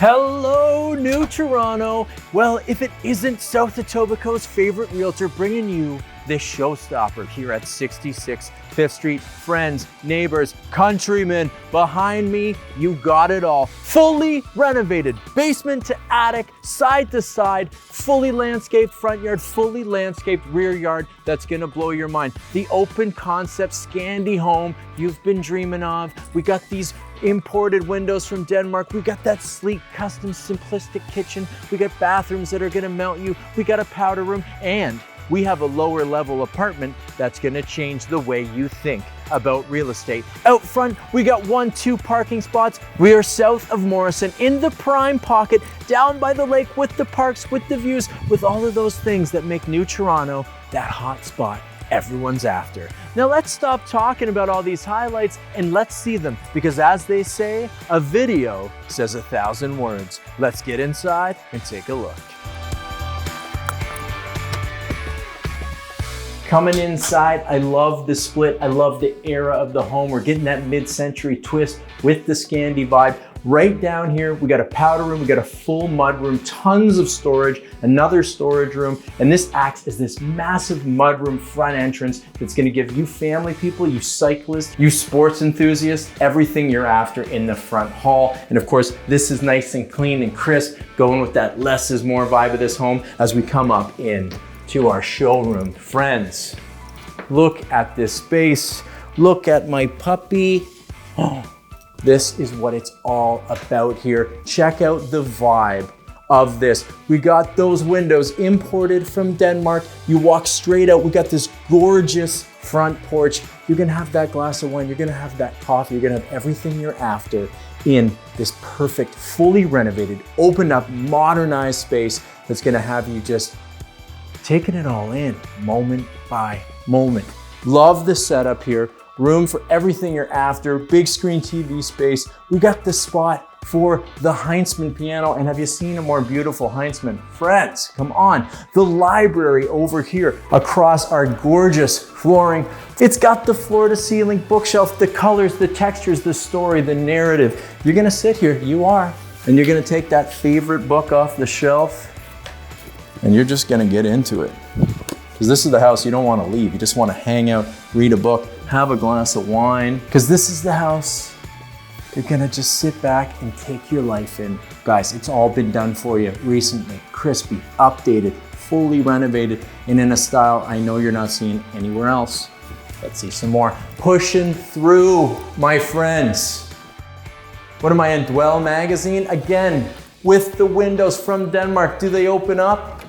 Hello, New Toronto. Well, if it isn't South Etobicoke's favorite realtor bringing you this showstopper here at 66 5th Street. Friends, neighbors, countrymen, behind me, you got it all. Fully renovated, basement to attic, side to side, fully landscaped front yard, fully landscaped rear yard. That's gonna blow your mind. The open concept Scandi home you've been dreaming of. We got these imported windows from Denmark. We got that sleek, custom, simplistic kitchen. We got bathrooms that are gonna melt you. We got a powder room, and we have a lower level apartment that's gonna change the way you think about real estate. Out front, we got 1-2 parking spots. We are south of Morrison in the prime pocket, down by the lake with the parks, with the views, with all of those things that make New Toronto that hot spot everyone's after. Now let's stop talking about all these highlights and let's see them, because as they say, a video says 1,000 words. Let's get inside and take a look. Coming inside, I love the split. I love the era of the home. We're getting that mid-century twist with the Scandi vibe. Right down here, we got a powder room, we got a full mud room, tons of storage, another storage room, and this acts as this massive mudroom front entrance that's gonna give you family people, you cyclists, you sports enthusiasts, everything you're after in the front hall. And of course, this is nice and clean and crisp, going with that less is more vibe of this home as we come up in to our showroom. Friends, look at this space. Look at my puppy. Oh, this is what it's all about here. Check out the vibe of this. We got those windows imported from Denmark. You walk straight out. We got this gorgeous front porch. You're gonna have that glass of wine. You're gonna have that coffee. You're gonna have everything you're after in this perfect, fully renovated, opened up, modernized space that's gonna have you just taking it all in moment by moment. Love the setup here. Room for everything you're after. Big screen TV space. We got the spot for the Heinzman piano. And have you seen a more beautiful Heinzman? Friends, come on. The library over here across our gorgeous flooring. It's got the floor to ceiling bookshelf, the colors, the textures, the story, the narrative. You're gonna sit here, you are, and you're gonna take that favorite book off the shelf and you're just gonna get into it. Because this is the house you don't wanna leave. You just wanna hang out, read a book, have a glass of wine. Because this is the house you're gonna just sit back and take your life in. Guys, it's all been done for you recently. Crispy, updated, fully renovated, and in a style I know you're not seeing anywhere else. Let's see some more. Pushing through, my friends. What am I in, Dwell magazine? Again, with the windows from Denmark. Do they open up?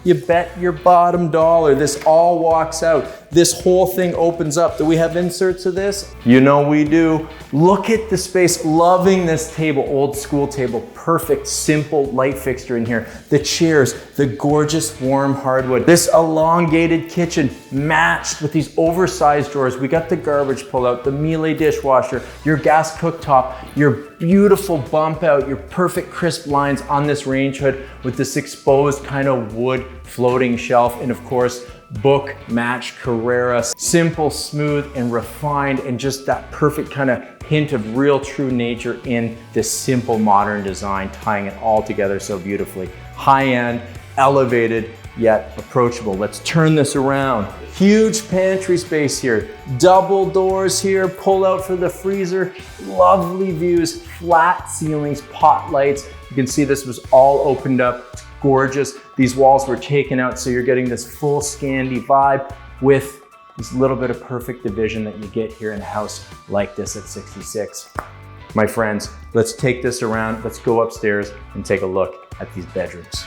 You bet your bottom dollar. This all walks out. This whole thing opens up. Do we have inserts of this? You know we do. Look at the space. Loving this table, old school table. Perfect, simple light fixture in here. The chairs, the gorgeous warm hardwood. This elongated kitchen matched with these oversized drawers. We got the garbage pull out, the Miele dishwasher, your gas cooktop, your beautiful bump out, your perfect crisp lines on this range hood with this exposed kind of wood floating shelf, and of course, book match Carrera. Simple, smooth, and refined, and just that perfect kind of hint of real true nature in this simple modern design, tying it all together so beautifully. High-end, elevated, yet approachable. Let's turn this around. Huge pantry space here. Double doors here, pull out for the freezer. Lovely views, flat ceilings, pot lights. You can see this was all opened up. It's gorgeous. These walls were taken out, so you're getting this full Scandi vibe with this little bit of perfect division that you get here in a house like this at 66. My friends, let's take this around. Let's go upstairs and take a look at these bedrooms.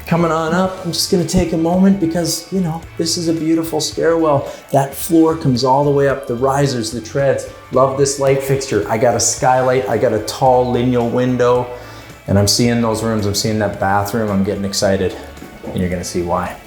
Coming on up, I'm just gonna take a moment because, you know, this is a beautiful stairwell. That floor comes all the way up, the risers, the treads. Love this light fixture. I got a skylight, I got a tall lineal window, and I'm seeing those rooms, I'm seeing that bathroom, I'm getting excited, and you're gonna see why.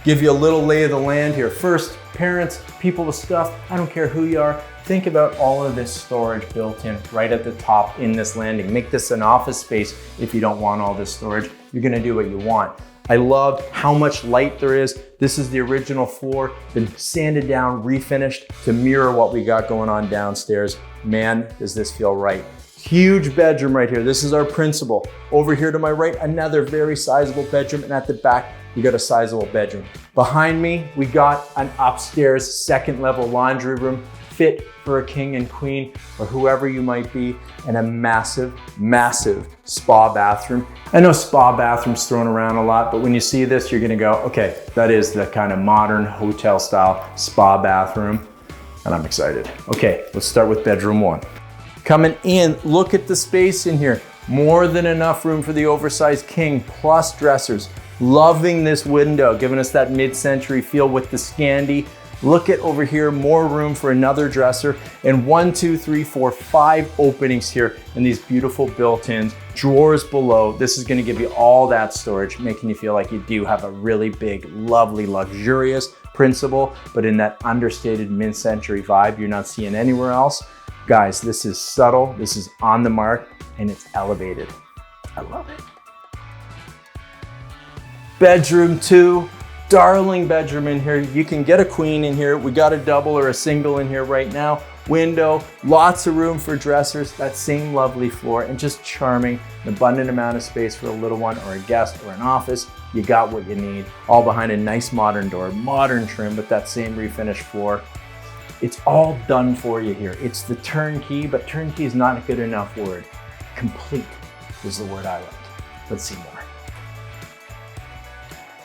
Give you a little lay of the land here. First, parents, people with stuff, I don't care who you are, think about all of this storage built in right at the top in this landing. Make this an office space if you don't want all this storage. You're gonna do what you want. I love how much light there is. This is the original floor, been sanded down, refinished to mirror what we got going on downstairs. Man, does this feel right. Huge bedroom right here. This is our principal. Over here to my right, another very sizable bedroom, and at the back, we got a sizable bedroom. Behind me, we got an upstairs second level laundry room, fit for a king and queen or whoever you might be, and a massive, massive spa bathroom. I know spa bathrooms thrown around a lot, but when you see this, you're gonna go, okay, that is the kind of modern hotel style spa bathroom, and I'm excited. Okay, let's start with bedroom one. Coming in, look at the space in here. More than enough room for the oversized king, plus dressers. Loving this window, giving us that mid-century feel with the Scandi. Look at over here, more room for another dresser, and 1, 2, 3, 4, 5 openings here in these beautiful built-ins, drawers below. This is gonna give you all that storage, making you feel like you do have a really big, lovely, luxurious principal, but in that understated mid-century vibe you're not seeing anywhere else. Guys, this is subtle, this is on the mark, and it's elevated. I love it. Bedroom 2, darling bedroom in here. You can get a queen in here. We got a double or a single in here right now. Window, lots of room for dressers, that same lovely floor, and just charming, an abundant amount of space for a little one or a guest or an office. You got what you need, all behind a nice modern door, modern trim, but that same refinished floor. It's all done for you here. It's the turnkey, but turnkey is not a good enough word. Complete is the word I like. Let's see more.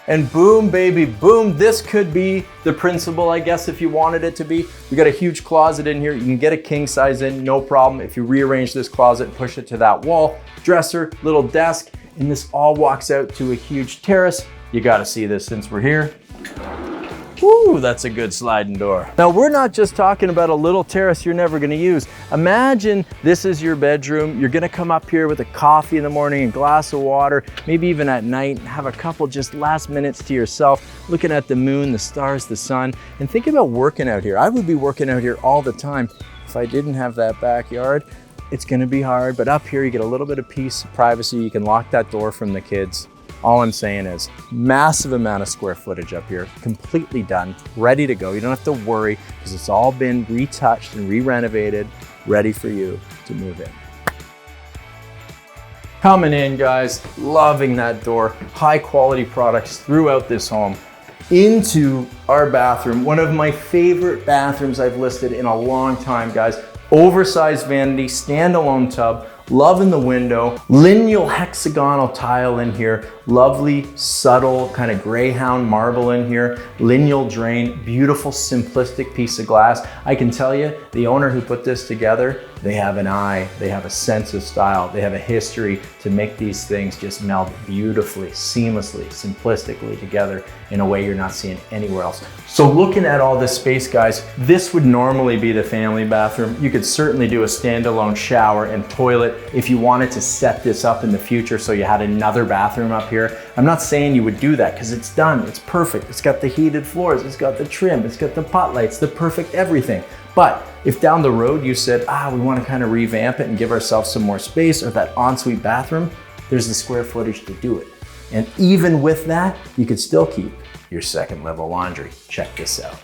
And boom, baby, boom. This could be the principal, I guess, if you wanted it to be. We got a huge closet in here. You can get a king size in, no problem. If you rearrange this closet and push it to that wall, dresser, little desk, and this all walks out to a huge terrace. You gotta see this since we're here. Woo, that's a good sliding door. Now, we're not just talking about a little terrace you're never gonna use. Imagine this is your bedroom. You're gonna come up here with a coffee in the morning, a glass of water, maybe even at night, and have a couple just last minutes to yourself, looking at the moon, the stars, the sun, and think about working out here. I would be working out here all the time if I didn't have that backyard. It's gonna be hard, but up here you get a little bit of peace, privacy. You can lock that door from the kids. All I'm saying is massive amount of square footage up here, completely done, ready to go. You don't have to worry because it's all been retouched and re-renovated, ready for you to move in. Coming in, guys, loving that door. High quality products throughout this home. Into our bathroom, one of my favorite bathrooms I've listed in a long time, guys. Oversized vanity, standalone tub. Loving the window, lineal hexagonal tile in here, lovely, subtle, kind of greyhound marble in here, lineal drain, beautiful, simplistic piece of glass. I can tell you, the owner who put this together, they have an eye, they have a sense of style, they have a history to make these things just meld beautifully, seamlessly, simplistically together in a way you're not seeing anywhere else. So looking at all this space, guys, this would normally be the family bathroom. You could certainly do a standalone shower and toilet if you wanted to set this up in the future so you had another bathroom up here. I'm not saying you would do that because it's done, it's perfect. It's got the heated floors, it's got the trim, it's got the pot lights, the perfect everything. But if down the road you said, we want to kind of revamp it and give ourselves some more space, or that ensuite bathroom, there's the square footage to do it. And even with that, you could still keep your second level laundry. Check this out.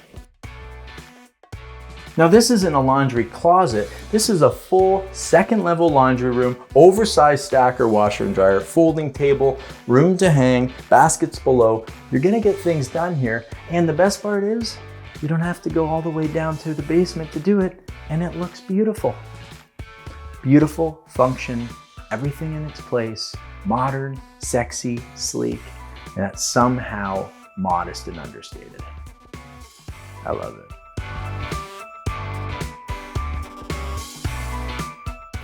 Now, this isn't a laundry closet. This is a full second level laundry room, oversized stacker washer and dryer, folding table, room to hang, baskets below. You're gonna get things done here. And the best part is, you don't have to go all the way down to the basement to do it, and it looks beautiful. Beautiful, function, everything in its place, modern, sexy, sleek, and that's somehow modest and understated. I love it.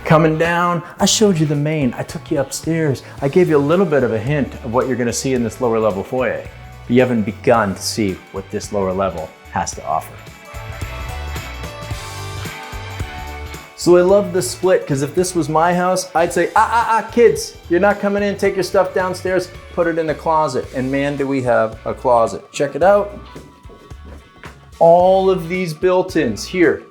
Coming down, I showed you the main. I took you upstairs. I gave you a little bit of a hint of what you're gonna see in this lower level foyer, but you haven't begun to see what this lower level has to offer. So I love the split, because if this was my house, I'd say, kids, you're not coming in, take your stuff downstairs, put it in the closet. And man, do we have a closet. Check it out. All of these built-ins here.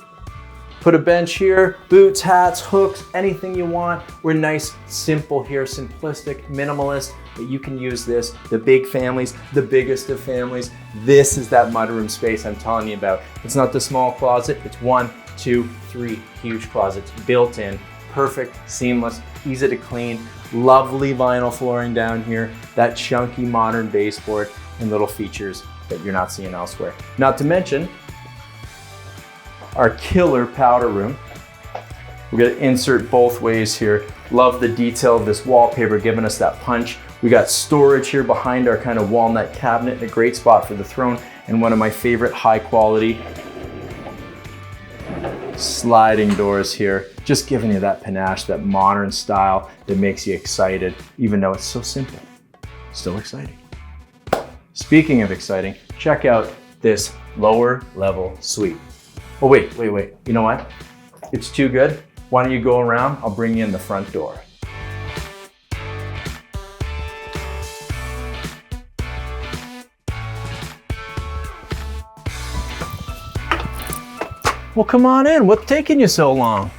Put a bench here, boots, hats, hooks, anything you want. We're nice, simple here, simplistic, minimalist. but you can use this. The big families, the biggest of families, this is that mudroom space I'm telling you about. It's not the small closet, it's 1, 2, 3 huge closets built in, perfect, seamless, easy to clean, lovely vinyl flooring down here, that chunky modern baseboard, and little features that you're not seeing elsewhere. Not to mention our killer powder room. We're gonna insert both ways here. Love the detail of this wallpaper giving us that punch. We got storage here behind our kind of walnut cabinet, and a great spot for the throne, and one of my favorite high quality sliding doors here. Just giving you that panache, that modern style that makes you excited, even though it's so simple. Still exciting. Speaking of exciting, check out this lower level suite. Oh wait. You know what? It's too good. Why don't you go around? I'll bring you in the front door. Well, come on in. What's taking you so long?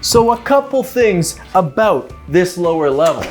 So a couple things about this lower level.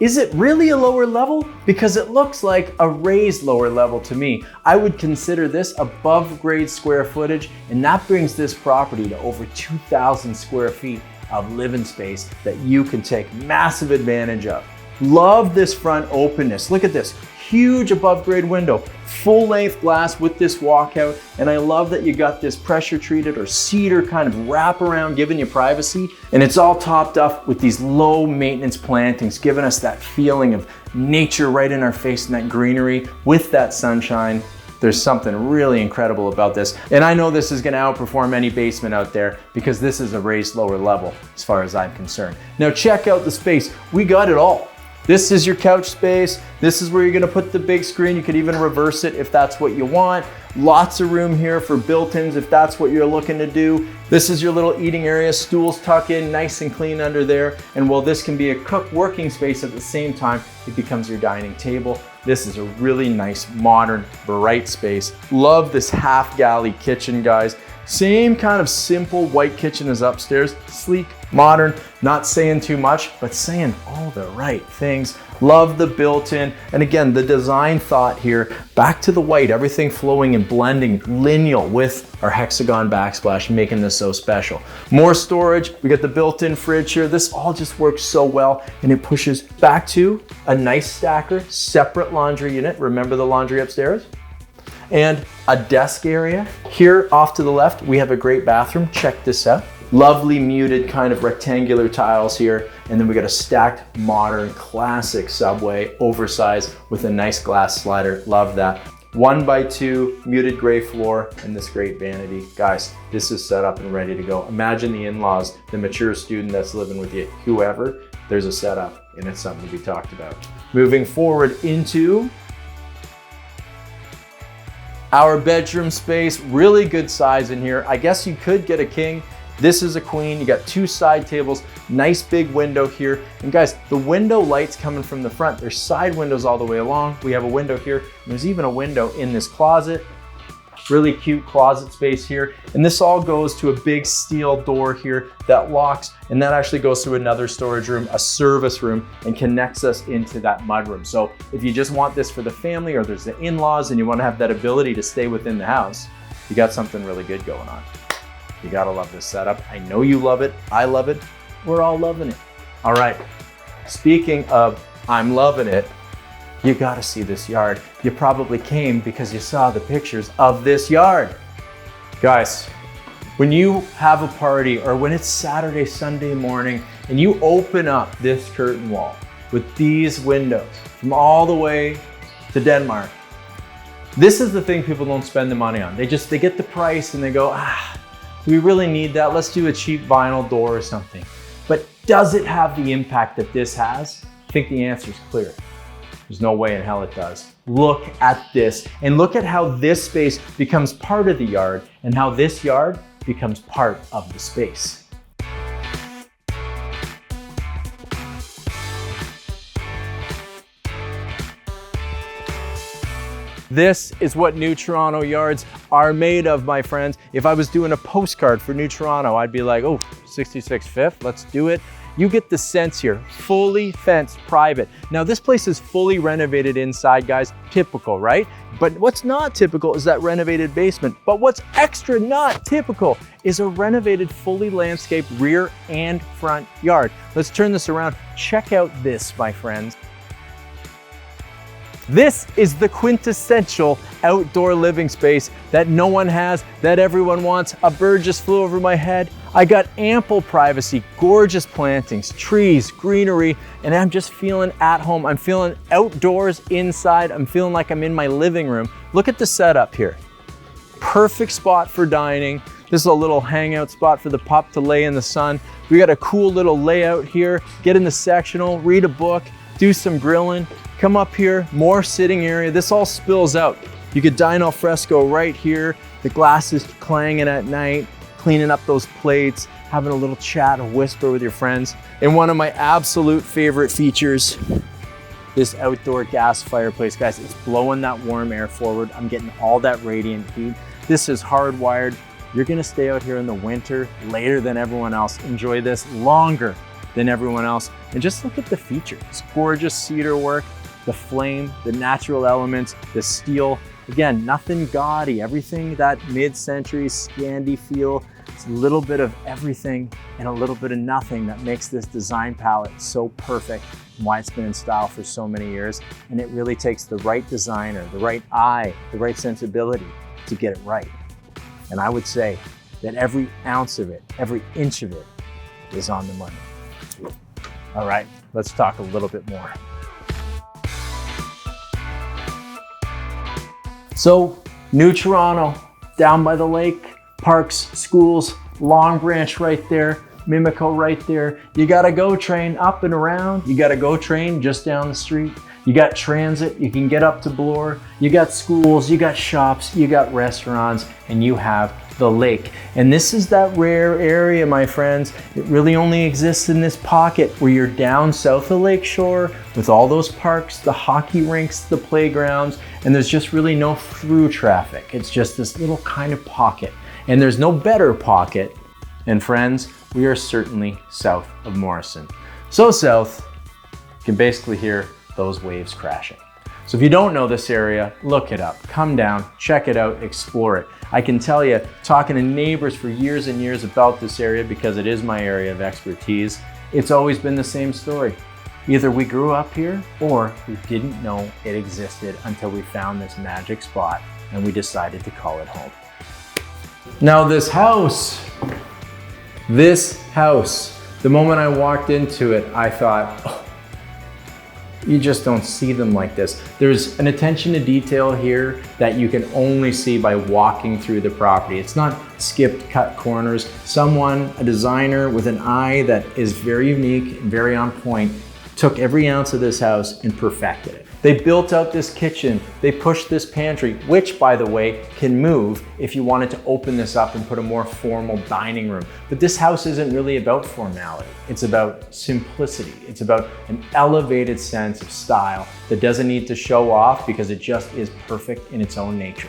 Is it really a lower level? Because it looks like a raised lower level to me. I would consider this above grade square footage, and that brings this property to over 2,000 square feet of living space that you can take massive advantage of. Love this front openness. Look at this, huge above grade window, full length glass with this walkout. And I love that you got this pressure treated or cedar kind of wraparound giving you privacy. And it's all topped up with these low maintenance plantings, giving us that feeling of nature right in our face and that greenery with that sunshine. There's something really incredible about this. And I know this is gonna outperform any basement out there because this is a raised lower level as far as I'm concerned. Now check out the space. We got it all. This is your couch space. This is where you're gonna put the big screen. You could even reverse it if that's what you want. Lots of room here for built-ins if that's what you're looking to do. This is your little eating area, stools tuck in, nice and clean under there. And while this can be a cook working space at the same time, it becomes your dining table. This is a really nice, modern, bright space. Love this half galley kitchen, guys. Same kind of simple white kitchen as upstairs, sleek, modern, not saying too much, but saying all the right things. Love the built-in, and again, the design thought here, back to the white, everything flowing and blending lineal with our hexagon backsplash, making this so special. More storage, we got the built-in fridge here. This all just works so well, and it pushes back to a nice stacker, separate laundry unit. Remember the laundry upstairs? And a desk area. Here off to the left, we have a great bathroom. Check this out. Lovely muted kind of rectangular tiles here. And then we got a stacked modern classic subway, oversized with a nice glass slider. Love that. 1x2 muted gray floor and this great vanity. Guys, this is set up and ready to go. Imagine the in-laws, the mature student that's living with you, whoever, there's a setup and it's something to be talked about. Moving forward into our bedroom space, really good size in here. I guess you could get a king. This is a queen. You got 2 side tables, nice big window here. And guys, the window lights coming from the front. There's side windows all the way along. We have a window here. And there's even a window in this closet. Really cute closet space here. And this all goes to a big steel door here that locks, and that actually goes to another storage room, a service room, and connects us into that mudroom. So if you just want this for the family or there's the in-laws and you want to have that ability to stay within the house, you got something really good going on. You gotta love this setup. I know you love it. I love it. We're all loving it. All right, speaking of I'm loving it, you gotta see this yard. You probably came because you saw the pictures of this yard. Guys, when you have a party or when it's Saturday, Sunday morning, and you open up this curtain wall with these windows from all the way to Denmark, this is the thing people don't spend the money on. They get the price and they go, do we really need that? Let's do a cheap vinyl door or something. But does it have the impact that this has? I think the answer is clear. There's no way in hell it does. Look at this, and look at how this space becomes part of the yard and how this yard becomes part of the space. This is what New Toronto yards are made of, my friends. If I was doing a postcard for New Toronto, I'd be like, oh, 66 Fifth, let's do it. You get the sense here, fully fenced, private. Now this place is fully renovated inside, guys, typical, right? But what's not typical is that renovated basement. But what's extra not typical is a renovated, fully landscaped rear and front yard. Let's turn this around. Check out this, my friends. This is the quintessential outdoor living space that no one has, that everyone wants. A bird just flew over my head. I got ample privacy, gorgeous plantings, trees, greenery, and I'm just feeling at home. I'm feeling outdoors, inside. I'm feeling like I'm in my living room. Look at the setup here. Perfect spot for dining. This is a little hangout spot for the pup to lay in the sun. We got a cool little layout here. Get in the sectional, read a book, do some grilling. Come up here, more sitting area. This all spills out. You could dine al fresco right here. The glass is clanging at night, cleaning up those plates, having a little chat, a whisper with your friends. And one of my absolute favorite features, this outdoor gas fireplace. Guys, it's blowing that warm air forward. I'm getting all that radiant heat. This is hardwired. You're gonna stay out here in the winter later than everyone else. Enjoy this longer than everyone else. And just look at the features. Gorgeous cedar work, the flame, the natural elements, the steel. Again, nothing gaudy, everything that mid-century Scandi feel. It's a little bit of everything and a little bit of nothing that makes this design palette so perfect and why it's been in style for so many years. And it really takes the right designer, the right eye, the right sensibility to get it right. And I would say that every ounce of it, every inch of it is on the money. All right, let's talk a little bit more. So, New Toronto, down by the lake, parks, schools, Long Branch right there, Mimico right there. You got a GO train up and around. You got a GO train just down the street. You got transit, you can get up to Bloor. You got schools, you got shops, you got restaurants, and you have the lake. And this is that rare area, my friends. It really only exists in this pocket where you're down south of Lake Shore with all those parks, the hockey rinks, the playgrounds, and there's just really no through traffic. It's just this little kind of pocket. And there's no better pocket. And friends, we are certainly south of Morrison. So south, you can basically hear those waves crashing. So if you don't know this area, look it up, come down, check it out, explore it. I can tell you, talking to neighbors for years and years about this area, because it is my area of expertise, it's always been the same story. Either we grew up here or we didn't know it existed until we found this magic spot and we decided to call it home. Now this house, the moment I walked into it, I thought, oh, you just don't see them like this. There's an attention to detail here that you can only see by walking through the property. It's not skipped, cut corners. Someone, a designer with an eye that is very unique and very on point, took every ounce of this house and perfected it. They built out this kitchen. They pushed this pantry, which, by the way, can move if you wanted to open this up and put a more formal dining room. But this house isn't really about formality. It's about simplicity. It's about an elevated sense of style that doesn't need to show off because it just is perfect in its own nature.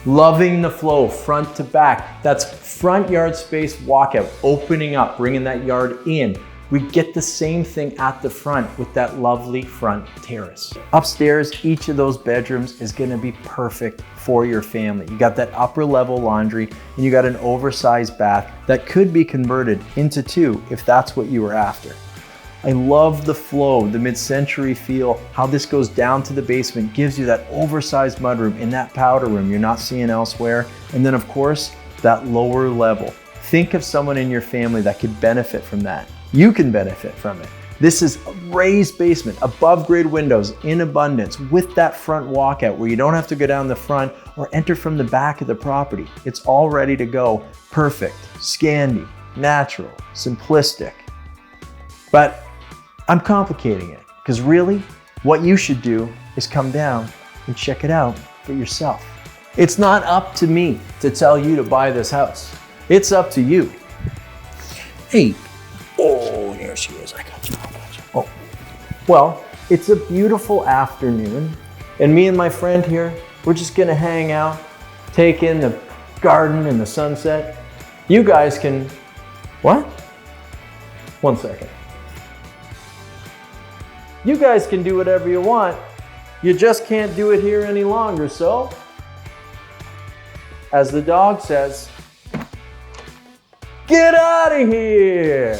Loving the flow front to back. That's front yard space walkout, opening up, bringing that yard in. We get the same thing at the front with that lovely front terrace. Upstairs, each of those bedrooms is gonna be perfect for your family. You got that upper level laundry and you got an oversized bath that could be converted into two if that's what you were after. I love the flow, the mid-century feel, how this goes down to the basement, gives you that oversized mudroom in that powder room you're not seeing elsewhere. And then of course, that lower level. Think of someone in your family that could benefit from that. You can benefit from it. This is a raised basement, above grade windows in abundance with that front walkout where you don't have to go down the front or enter from the back of the property. It's all ready to go. Perfect, Scandi, natural, simplistic. But I'm complicating it because really what you should do is come down and check it out for yourself. It's not up to me to tell you to buy this house. It's up to you. Hey. Oh, here she is. I got you. Oh, well, it's a beautiful afternoon, and me and my friend here, We're just gonna hang out, take in the garden and the sunset. You guys can, what? 1 second. You guys can do whatever you want. You just can't do it here any longer, so, as the dog says, get out of here!